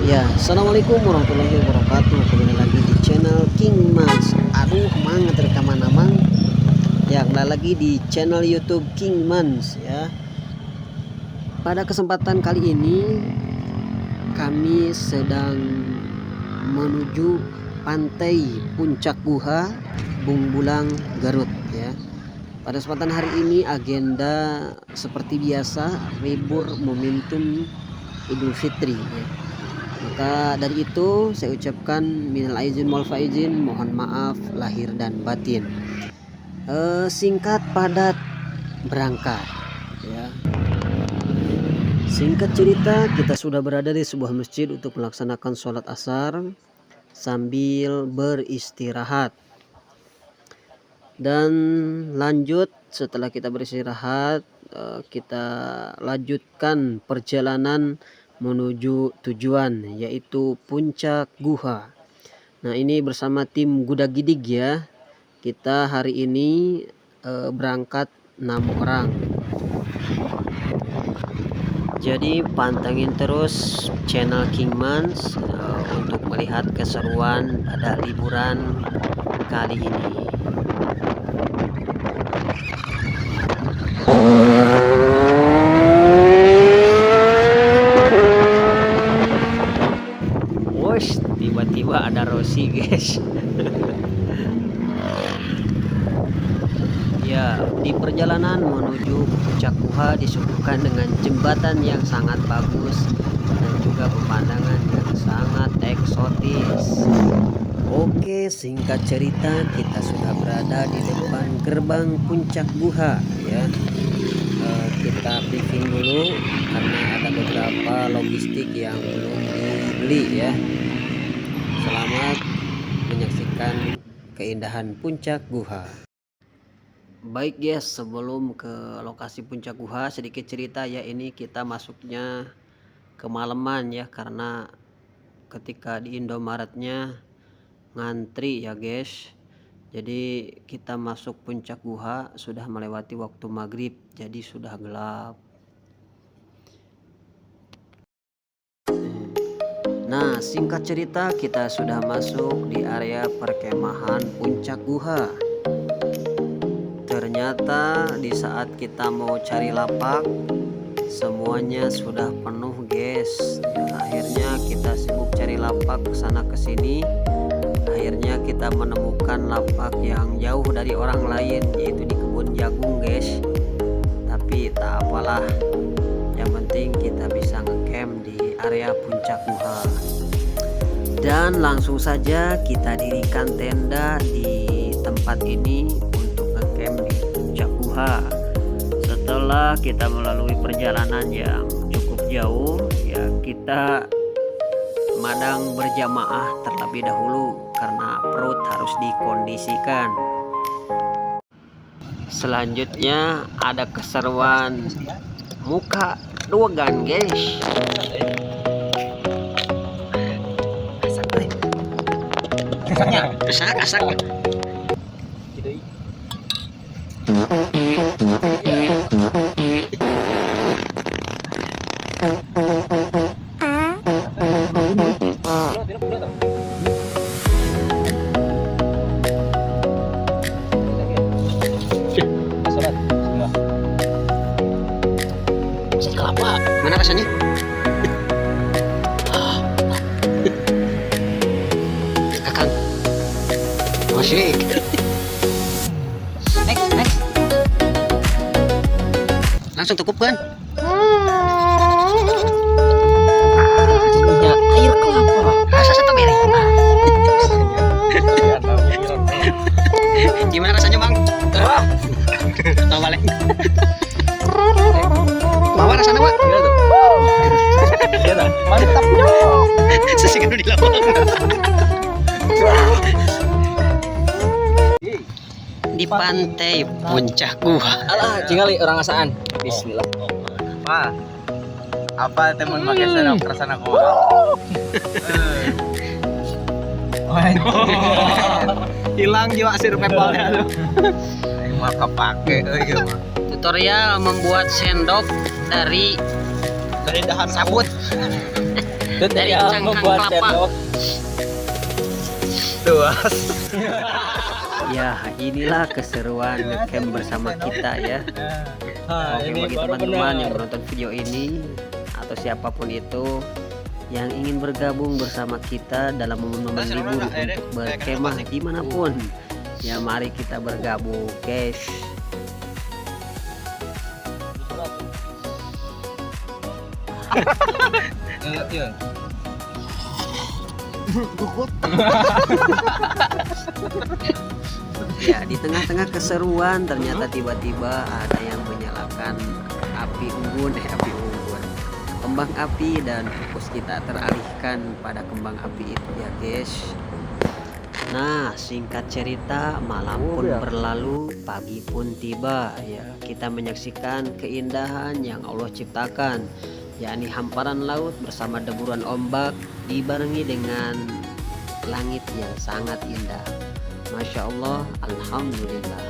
Ya, assalamualaikum warahmatullahi wabarakatuh. Kembali lagi di channel King Mans. Aduh, mang rekaman namang. Ya, kembali lagi di channel YouTube King Mans ya. Pada kesempatan kali ini kami sedang menuju pantai Puncak Guha, Bung Bulang, Garut ya. Pada kesempatan hari ini agenda seperti biasa libur momentum Idul Fitri ya. Maka dari itu saya ucapkan minal aizin wal faizin, mohon maaf lahir dan batin. Singkat padat berangkat ya. Singkat cerita, kita sudah berada di sebuah masjid untuk melaksanakan sholat asar sambil beristirahat. Dan lanjut setelah kita beristirahat, kita lanjutkan perjalanan menuju tujuan, yaitu Puncak Guha. Nah, ini bersama tim Gudagidig ya. Kita hari ini berangkat 6 orang. Jadi pantengin terus channel King Mans untuk melihat keseruan pada liburan kali ini. Tiba-tiba ada Rossi guys. Ya, di perjalanan menuju Puncak Guha disuguhkan dengan jembatan yang sangat bagus dan juga pemandangan yang sangat eksotis. Oke, singkat cerita kita sudah berada di depan gerbang Puncak Guha ya. Kita briefing dulu karena ada beberapa logistik yang belum dibeli ya. Selamat menyaksikan keindahan Puncak Guha. Baik guys, sebelum ke lokasi Puncak Guha sedikit cerita ya. Ini kita masuknya kemalaman ya, karena ketika di Indomaretnya ngantri ya guys. Jadi kita masuk Puncak Guha sudah melewati waktu maghrib, jadi sudah gelap. Nah, singkat cerita kita sudah masuk di area perkemahan Puncak Guha. Ternyata di saat kita mau cari lapak semuanya sudah penuh guys ya, akhirnya kita sibuk cari lapak kesana kesini. Akhirnya kita menemukan lapak yang jauh dari orang lain, yaitu di kebun jagung guys. Tapi tak apalah, yang penting kita bisa ngecamp di area Puncak Guha. Dan langsung saja kita dirikan tenda di tempat ini untuk ngecamp di Puncak Guha. Setelah kita melalui perjalanan yang cukup jauh ya, kita madang berjamaah terlebih dahulu karena perut harus dikondisikan. Selanjutnya ada keseruan muka dogan guys. Asak. Kelapa, mana rasanya? Kakang, masih. Next. Langsung cukup kan? Punya air kelapa. Rasa stroberi. Gimana rasanya bang? Tahu balik. Bawa rasanya pak? Mantap. Sesikat di lawang. Di pantai Puncak Guha. Alah, tinggal orang asaan. Bismillah. Apa teman pakai sana kerasana ko? Hilang jiwa survivalnya tuh. Aing mah kapake euy mah. Tutorial membuat sendok dari Dari dahan sabut. Itu dari membuat sendok. Tuas. Ya, inilah keseruan ngecamp bersama kita ya. Oke, bagi teman-teman yang menonton video ini atau siapapun itu yang ingin bergabung bersama kita dalam momen-momen libur untuk berkemah dimanapun, ya mari kita bergabung guys. Iya. Ya, di tengah-tengah keseruan ternyata tiba-tiba ada yang menyalakan api unggun, kembang api, dan fokus kita teralihkan pada kembang api itu ya guys. Nah, singkat cerita, malam pun berlalu, pagi pun tiba ya. Kita menyaksikan keindahan yang Allah ciptakan, yakni hamparan laut bersama deburan ombak dibarengi dengan langit yang sangat indah. Masya Allah, alhamdulillah.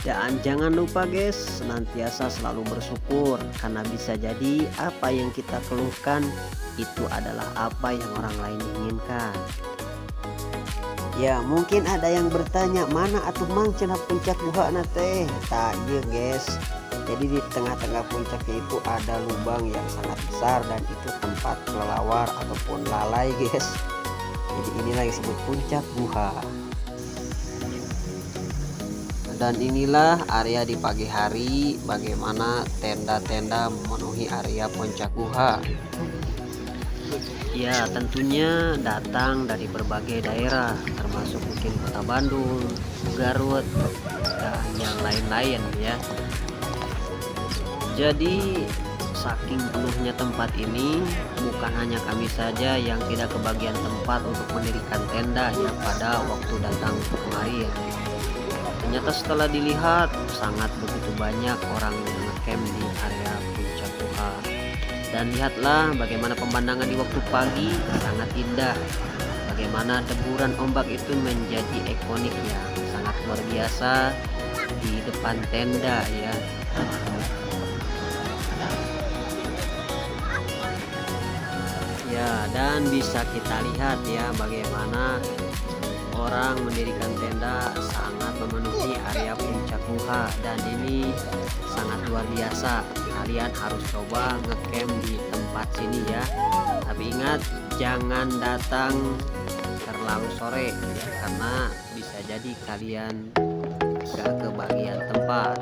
Dan jangan lupa guys, senantiasa selalu bersyukur, karena bisa jadi apa yang kita keluhkan itu adalah apa yang orang lain inginkan. Ya, mungkin ada yang bertanya, mana atuh mang cenah puncak guha na teh? Tak iya guys. Jadi di tengah-tengah puncaknya itu ada lubang yang sangat besar, dan itu tempat kelelawar ataupun lalai guys. Jadi inilah yang disebut puncak guha. Dan inilah area di pagi hari, bagaimana tenda-tenda memenuhi area puncak guha. Ya, tentunya datang dari berbagai daerah, termasuk mungkin Kota Bandung, Garut, dan yang lain-lain ya. Jadi saking penuhnya tempat ini, bukan hanya kami saja yang tidak kebagian tempat untuk mendirikan tenda ya pada waktu datang kemarin. Ternyata setelah dilihat, sangat begitu banyak orang yang ngecamp di area puncak guha. Dan lihatlah bagaimana pemandangan di waktu pagi sangat indah. Bagaimana deburan ombak itu menjadi ikonik yang sangat luar biasa di depan tenda ya. Ya, dan bisa kita lihat ya bagaimana orang mendirikan tenda sangat memenuhi area puncak guha, dan ini sangat luar biasa. Kalian harus coba ngecamp di tempat sini ya. Tapi ingat, jangan datang terlalu sore ya, karena bisa jadi kalian gak kebagian tempat.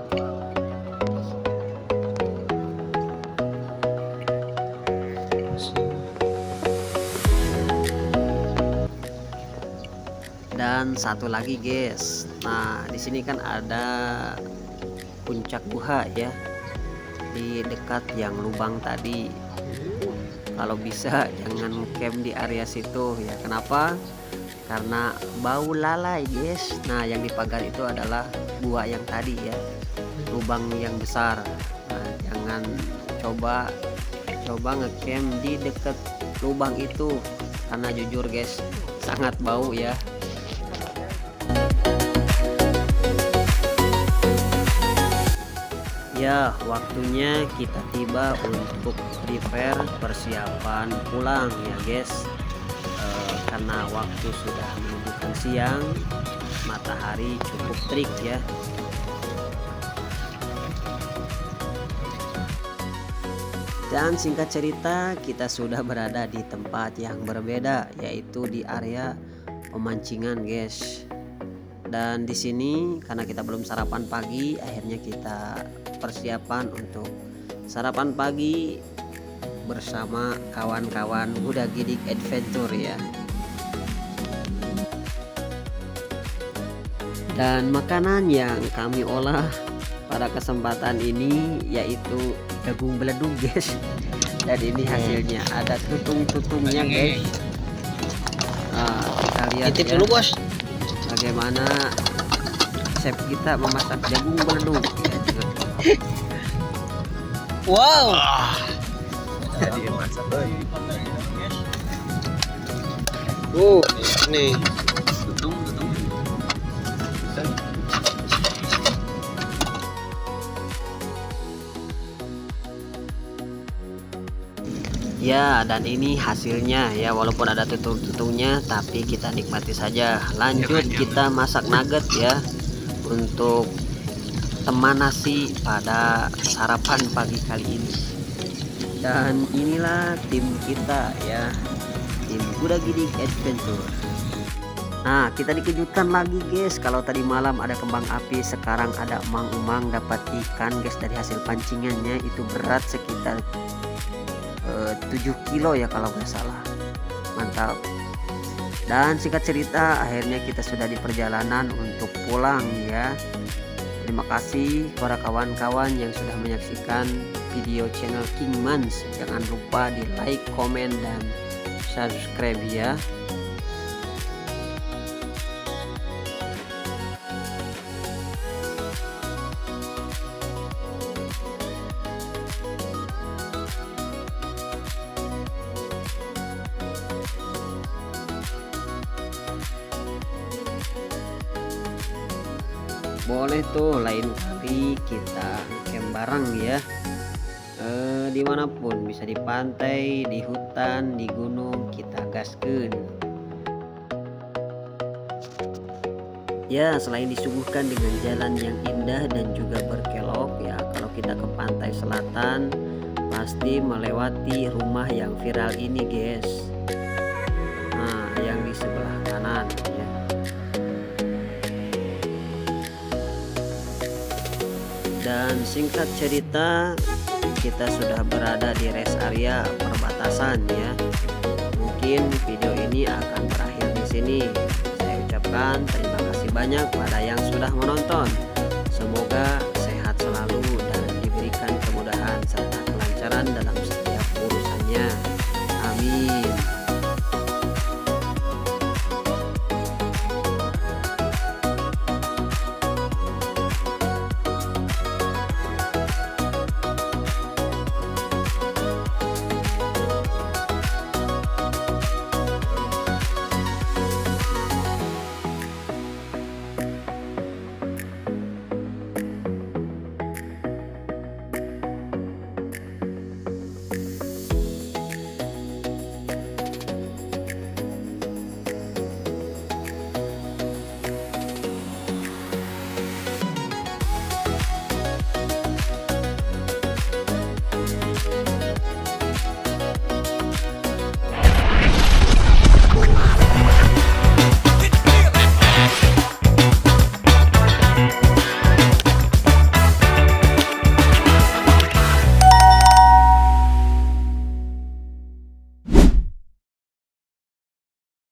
Dan satu lagi guys, nah di sini kan ada puncak guha ya, di dekat yang lubang tadi. Kalau bisa jangan camp di area situ ya. Kenapa? Karena bau lalai guys. Nah, yang dipagar itu adalah gua yang tadi ya, lubang yang besar. Nah, jangan coba ngecamp di dekat lubang itu, karena jujur guys sangat bau ya. Ya, waktunya kita tiba untuk prepare persiapan pulang ya guys. Karena waktu sudah menunjukkan siang, matahari cukup terik ya. Dan singkat cerita, kita sudah berada di tempat yang berbeda, yaitu di area pemancingan guys. Dan di sini karena kita belum sarapan pagi, akhirnya kita persiapan untuk sarapan pagi bersama kawan-kawan Budak Gidik Adventure ya. Dan makanan yang kami olah pada kesempatan ini yaitu jagung beledug guys. Dan ini hasilnya ada tutung-tutungnya guys. Kita lihat ya, dulu bos. bagaimana chef kita memasak jagung beledug. Wow. Jadi masak euy. Nih. Tutung. Ya, dan ini hasilnya ya, walaupun ada tutung-tutungnya tapi kita nikmati saja. Lanjut kita masak nugget ya untuk teman nasi pada sarapan pagi kali ini. Dan inilah tim kita ya, tim Kuda Gidik Adventure. Nah, kita dikejutkan lagi guys. Kalau tadi malam ada kembang api, sekarang ada emang-emang dapat ikan guys dari hasil pancingannya. Itu berat sekitar 7 kilo ya kalau nggak salah. Mantap. Dan singkat cerita, akhirnya kita sudah di perjalanan untuk pulang ya. Terima kasih para kawan-kawan yang sudah menyaksikan video channel King Mans. Jangan lupa di like, komen, dan subscribe ya. Boleh tuh lain kali kita camp bareng ya, dimanapun, bisa di pantai, di hutan, di gunung, kita gaskeun. Ya, selain disuguhkan dengan jalan yang indah dan juga berkelok ya, kalau kita ke pantai selatan pasti melewati rumah yang viral ini guys. Nah, yang di sebelah kanan ya. Dan singkat cerita, kita sudah berada di rest area perbatasan ya. Mungkin video ini akan berakhir di sini. Saya ucapkan terima kasih banyak pada yang sudah menonton.